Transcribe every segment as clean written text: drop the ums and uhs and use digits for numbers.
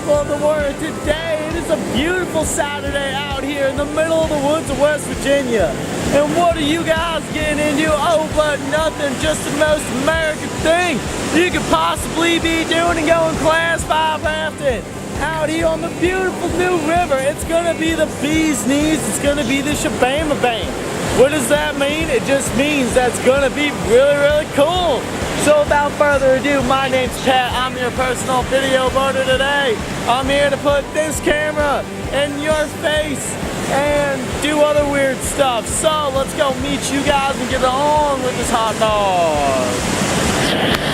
people of the world. Today it is a beautiful Saturday out here in the middle of the woods of West Virginia. And what are you guys getting into? Oh, but nothing, just the most American thing you could possibly be doing and going class 5 rafting out here on the beautiful new river. It's gonna be the bee's knees, it's gonna be the shabama bang. What does that mean? It just means that's gonna be really, really cool. So without further ado, my name's Pat. I'm your personal video boarder today. I'm here to put this camera in your face and do other weird stuff. So let's go meet you guys and get on with this hot dog.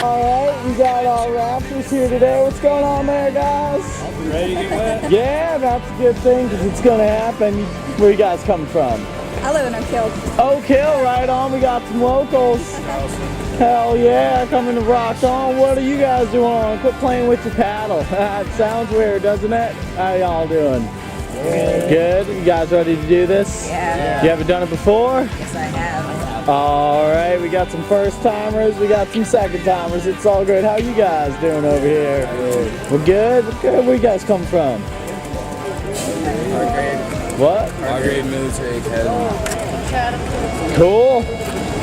Alright, we got our rafters here today. What's going on there, guys? Ready to get wet? Yeah, that's a good thing because it's gonna happen. Where you guys coming from? I live in Oak Hill. Oak Hill, right on. We got some locals. Hell yeah, coming to rock on. What are you guys doing on? Quit playing with your paddle. It sounds weird, doesn't it? How y'all doing? Good. You guys ready to do this? Yeah. You ever done it before? Yes, I have. All right, we got some first timers, we got some second timers. It's all good. How you guys doing over here? Good. We're good? We're good. Where you guys come from? Our grade. What? Our grade military academy. Cool.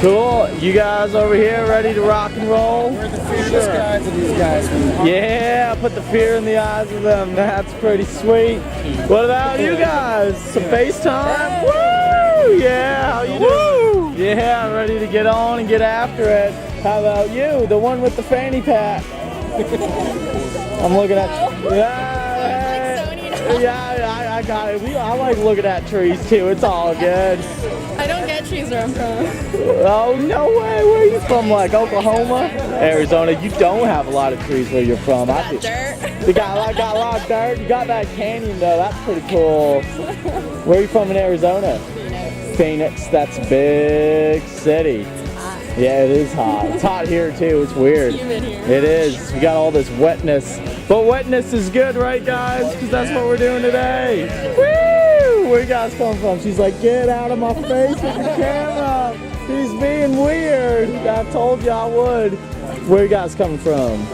Cool. You guys over here ready to rock and roll? We're the fearless guys of these guys. Yeah, put the fear in the eyes of them. That's pretty sweet. What about you guys? Some FaceTime? Woo! Yeah, how you doing? Yeah, ready to get on and get after it. How about you? The one with the fanny pack. I'm looking at you. Yeah, I got it. I like looking at trees too. It's all good. I don't get trees where I'm from. Oh, no way. Where are you from? Like Oklahoma? Arizona? You don't have a lot of trees where you're from. Dirt. You got a lot of dirt. You got that canyon though. That's pretty cool. Where are you from in Arizona? Phoenix. That's a big city. Yeah, it is hot. It's hot here too. It's weird. Humid here. It is. We got all this wetness. But wetness is good, right guys? Because that's what we're doing today. Woo! Where you guys come from? She's like, get out of my face with the camera. He's being weird. I told you I would. Where you guys coming from?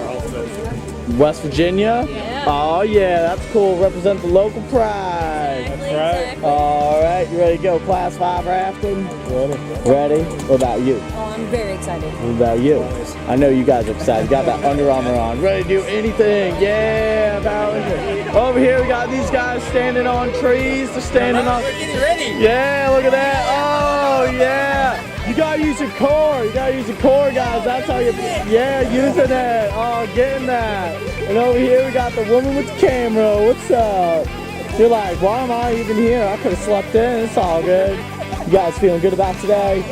West Virginia? Yeah. Oh yeah, that's cool. Represent the local pride. Exactly. All right, you ready to go class 5 rafting? Ready? What about you? Oh, I'm very excited. What about you? I know you guys are excited. Got that Under Armour on. Ready to do anything. Yeah, about it. Over here we got these guys standing on trees. They're standing on. We're getting ready. Yeah, look at that. Oh, yeah. You gotta use your core. You gotta use your core, guys. That's how you, yeah, using it. Oh, getting that. And over here we got the woman with the camera. What's up? You're like, why am I even here? I could have slept in. It's all good. You guys feeling good about today?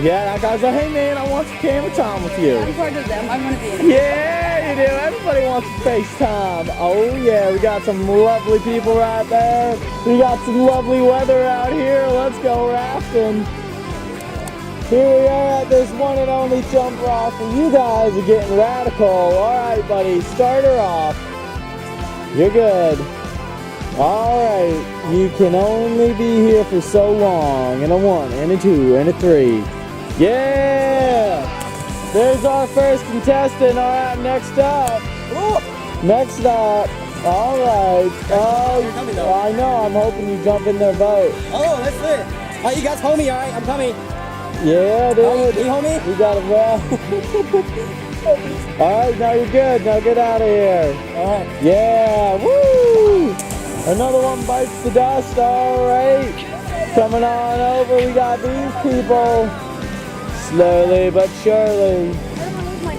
Yeah, that guy's like, hey man, I want some camera time with you. I'm part of them. I want to be in it. Yeah, you do. Everybody wants FaceTime. Oh yeah, we got some lovely people right there. We got some lovely weather out here. Let's go rafting. Here we are at this one and only jump off, and you guys are getting radical. All right, buddy, start her off. You're good. All right, you can only be here for so long. And a 1, and a 2, and a 3. Yeah! There's our first contestant. All right, next up. Next up. All right. Oh, I know. I'm hoping you jump in their boat. Oh, that's it. All right, you guys hold me, all right? I'm coming. Yeah, dude. You hold me? We got it, bro. All right, now you're good. Now get out of here. All right. Yeah, woo! Another one bites the dust. All right. Coming on over, we got these people. Slowly but surely.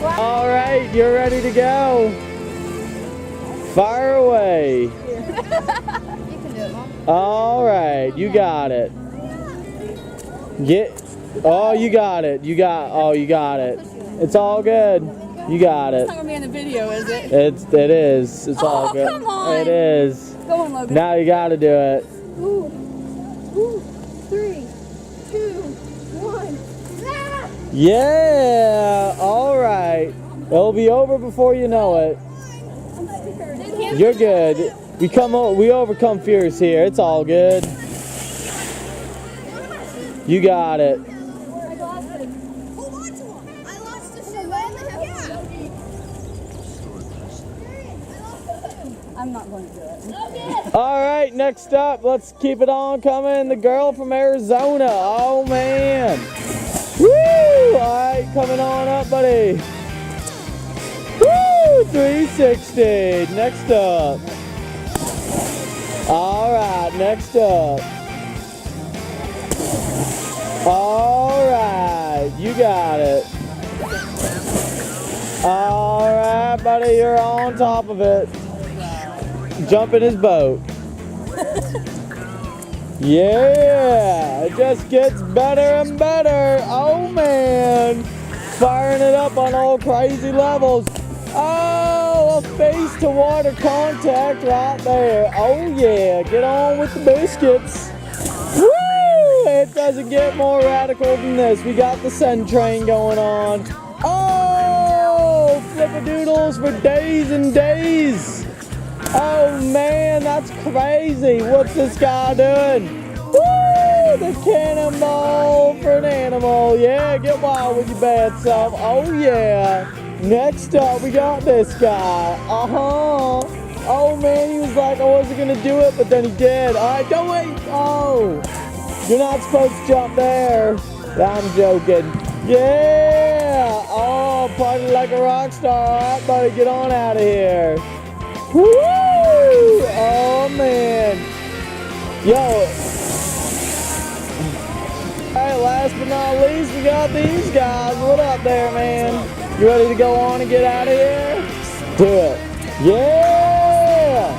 All right, you're ready to go. Fire away. You can do it, Mom. All right, you got it. Oh, you got it. You got it. It's all good. You got it. It's not gonna be in the video, is it? It is. It's all good. Come on. It is. Go on, Logan. Now you gotta do it. Ooh. 3, 2, 1. Yeah. All right. It'll be over before you know it. You're good. We overcome fears here. It's all good. You got it. I'm not going to do it. All right, next up, let's keep it on coming. The girl from Arizona. Oh, man. Woo! All right, coming on up, buddy. Woo! 360. Next up. All right, next up. All right, you got it. All right, buddy, you're on top of it. Jump in his boat. Yeah, it just gets better and better. Oh man, firing it up on all crazy levels. Oh, a face to water contact right there. Oh yeah, get on with the biscuits. Woo! It doesn't get more radical than this. We got the sun train going on. Oh, flippadoodles for days and days. Oh man, that's crazy. What's this guy doing? Woo! The cannonball for an animal. Yeah, get wild with your bad self. Oh yeah. Next up, we got this guy. Oh man, he was like, I wasn't gonna do it, but then he did. All right, don't wait. Oh, you're not supposed to jump there. I'm joking. Yeah. Oh, party like a rock star. All right, buddy, get on out of here. Woo! Oh man. Yo. Alright, last but not least, we got these guys. What up there, man? You ready to go on and get out of here? Do it. Yeah!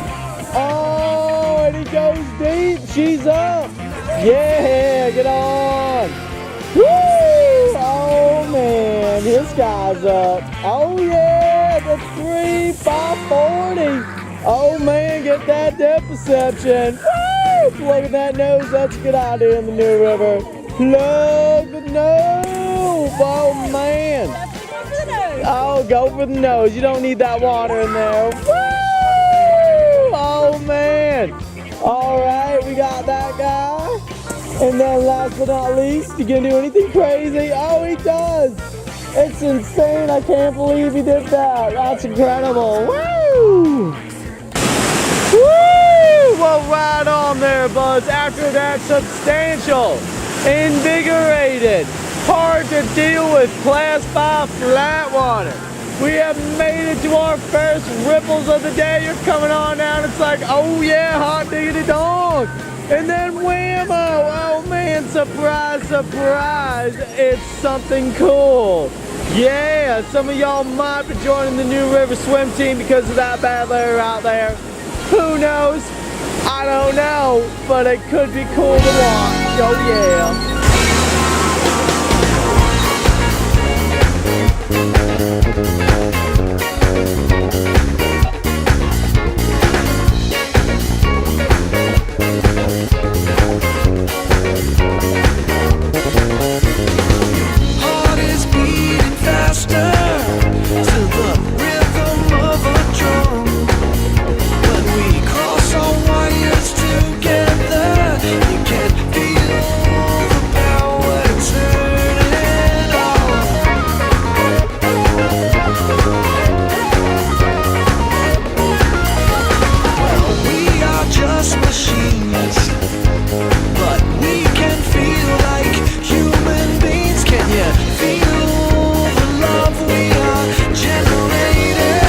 Oh, and he goes deep. She's up. Yeah, get on. Woo! Oh man, this guy's up. Oh yeah, the 3 by 40. Oh man, get that depth perception. Woo! Plug in that nose, that's a good idea in the New River. Plug the nose. Oh man. Oh, go for the nose. You don't need that water in there. Woo! Oh man. All right, we got that guy. And then last but not least, you gonna do anything crazy? Oh, he does. It's insane. I can't believe he did that. That's incredible. Woo! Woo! Well, right on there, Buzz. After that substantial, invigorated, hard to deal with Class 5 flat water, we have made it to our first ripples of the day. You're coming on down. It's like, oh yeah, hot diggity dog. And then whammo, oh man, surprise, surprise, it's something cool. Yeah, some of y'all might be joining the New River swim team because of that bad layer out there. Who knows? I don't know, but it could be cool to watch. Oh yeah. Heart is beating faster to the rhythm of a drum. When we cross our wires together, you can feel the power turning on. Well, we are just machines, but we can feel like human beings. Can you feel the love we are generating?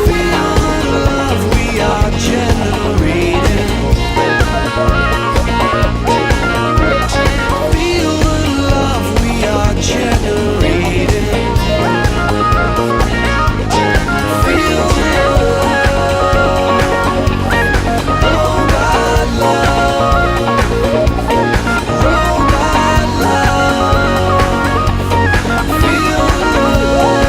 Feel the love we are generating. Feel the love we are generating. Feel the love. Oh God, love. Oh God, love. Feel the love.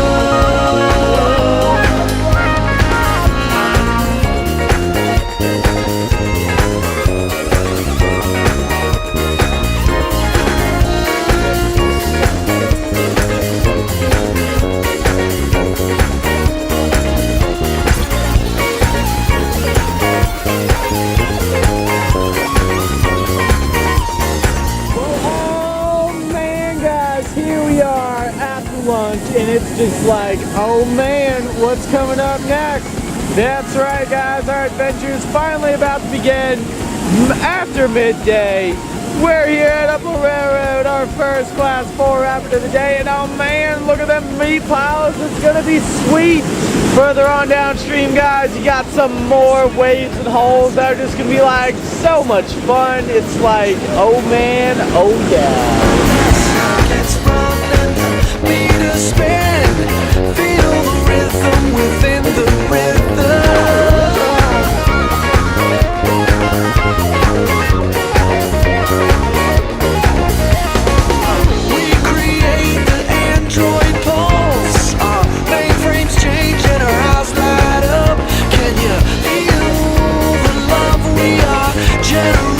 Oh man, guys, here we are after lunch, and it's just like, oh man, what's coming up next? That's right, guys, our adventure is finally about to begin after midday. We're here at Upper Railroad, our first class 4 rapid of the day, and oh man, look at them meat piles. It's gonna be sweet. Further on downstream, guys, you got some more waves and holes that are just gonna be like so much fun. It's like, oh man, oh yeah. It's running, need a spin. Feel the rhythm within the rhythm. We create the android pulse. Our mainframes change and our eyes light up. Can you feel the love we are generating?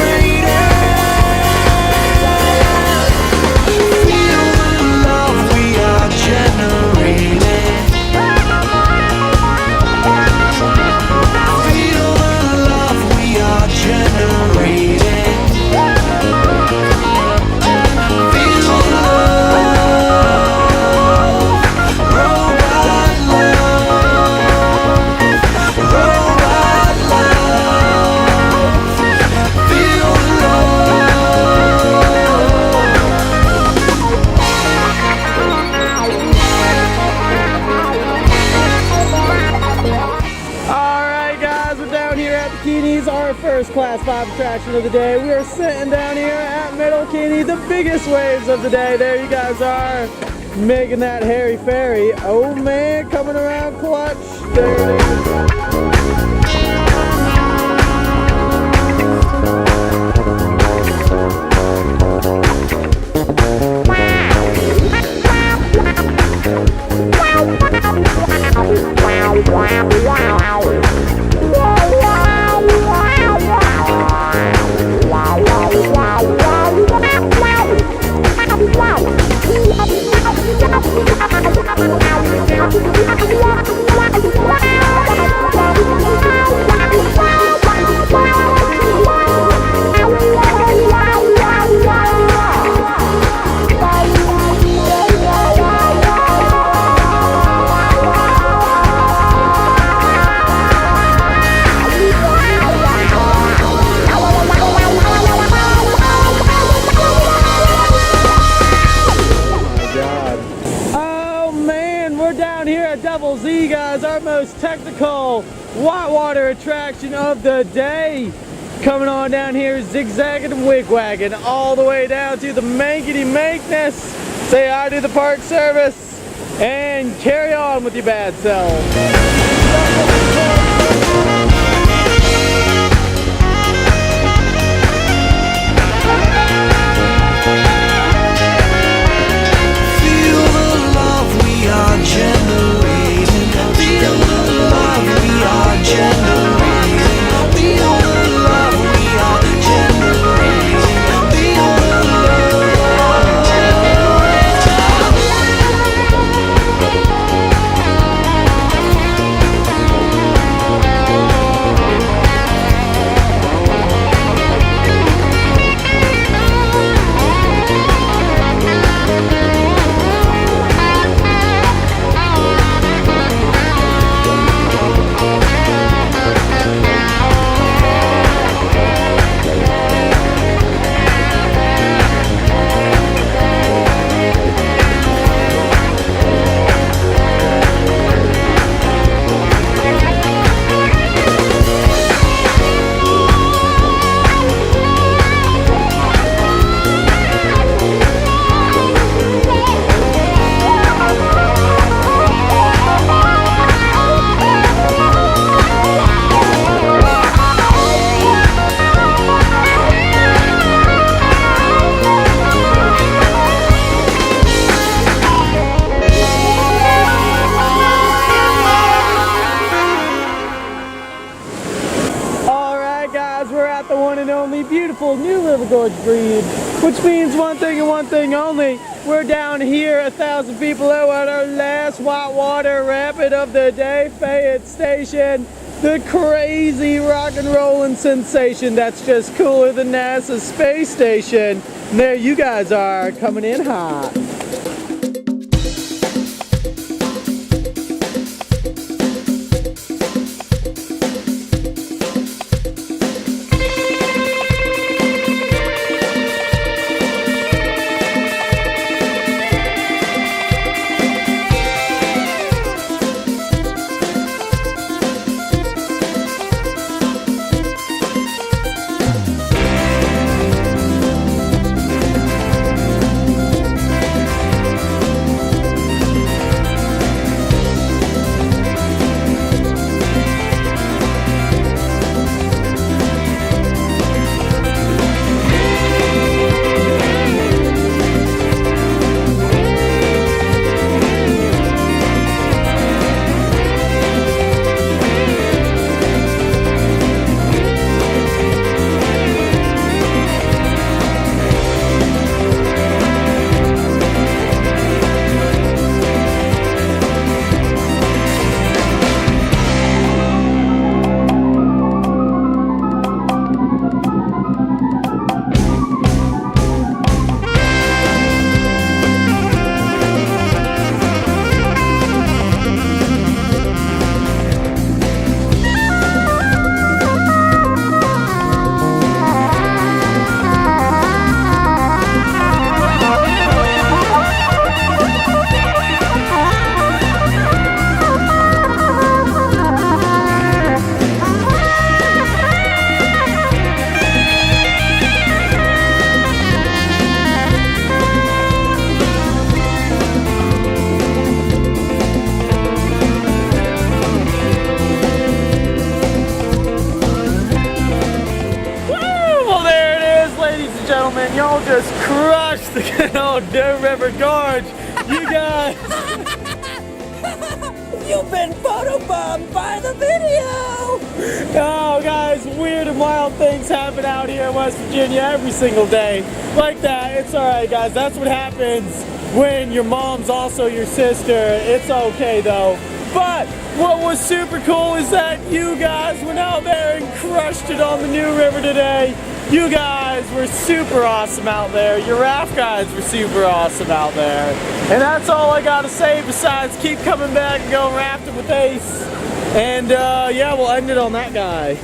Keeney's our first class 5 attraction of the day. We are sitting down here at Middle Keeney, the biggest waves of the day. There you guys are, making that hairy ferry. Oh man, coming around clutch. There it is. Our most technical whitewater attraction of the day. Coming on down here, zigzagging and wigwagging all the way down to the mankety mankness. Say hi to the park service and carry on with your bad self. New River Gorge Bridge, which means one thing and one thing only. We're down here, 1,000 people out at our last whitewater rapid of the day, Fayette Station. The crazy rock and rolling sensation that's just cooler than NASA's space station. And there you guys are, coming in hot. just crushed the good old New River Gorge. You guys. You've been photobombed by the video! Oh, guys, weird and wild things happen out here in West Virginia every single day. Like that, it's alright, guys. That's what happens when your mom's also your sister. It's okay, though. But what was super cool is that you guys went out there and crushed it on the New River today. You guys were super awesome out there. Your raft guys were super awesome out there. And that's all I gotta say besides keep coming back and going rafting with Ace. And yeah, we'll end it on that guy.